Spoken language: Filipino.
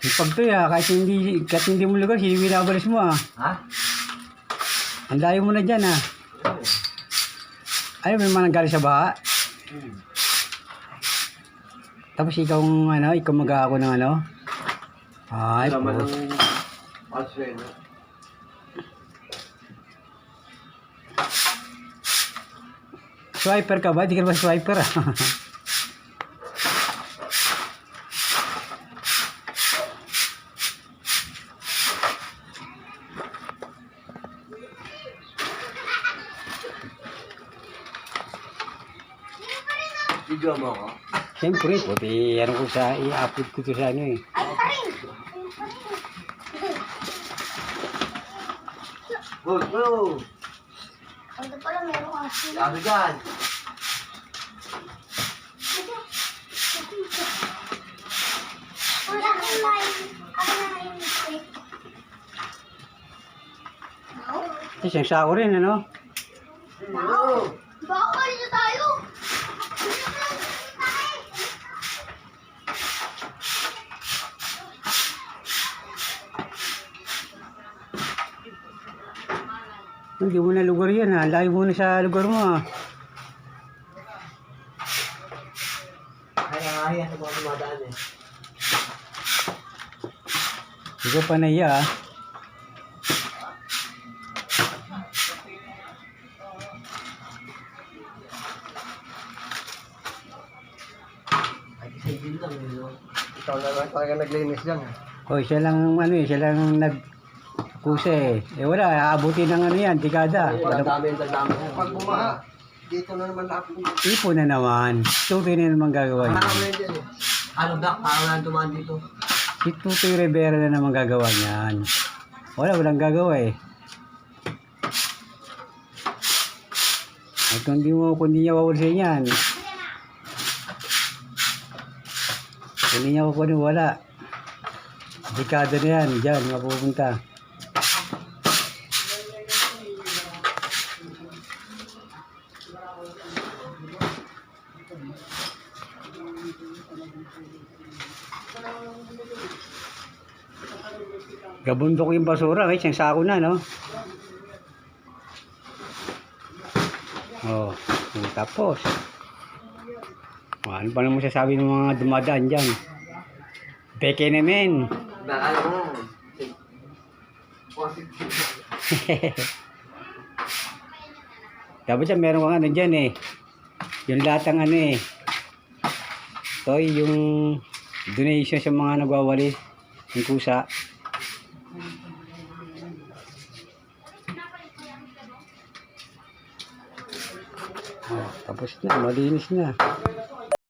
Pag to kahit hindi mo lugar, hindi binabalis mo ah. Ha? Ang layo mo na dyan ah. Ay, may mga nanggaling sa baha. Tapos ikaw mag-aako ng ano? Ay, Naman po. ng paswelo. Swiper ka ba? Di ka ba swiper ah? Video mo ako? Siyempre, puti, i-upload ko to sa ano eh. Good, go! Ano pala meron kasi? Sabi dyan! Wala kang line. Ako na yung mistake. Isang sako rin, ano? Go! Baka na tayo. Hindi mo na lugar yan ha. Layo mo na sa lugar mo ha. Kaya sa mga dumadaan eh. Hindi ko pa naiya ha. Ay, isa din lang yun. Ikaw na talaga naglinis dyan eh. O, siya lang nagkusa eh. Eh wala, aabutin ng ano yan, dekada. Walang dami yung dami. Pag bumaha, dito na naman napunta. Ipon na naman. Tutoy na naman gagawa niya. Parang naman dyan eh. Ano ba? Parang na dumaan dito. Si Tutoy Rivera na naman gagawa niyan. Walang gagawa eh. At kung hindi niya wawalisin yan. Kung hindi niya wala. Dekada na yan, dyan, mapupunta. Gabundok yung basura, guys, yung sako na, no? Oh, tapos. Ano pa naman sasabi ng mga dumadaan dyan? Peke naman. Bakal mo. Dapat siya meron kang ano dyan eh. Yung latang ano eh. Toy, yung donation sa mga nagwawali. Yung kusa. Oh, tapos na, malinis na.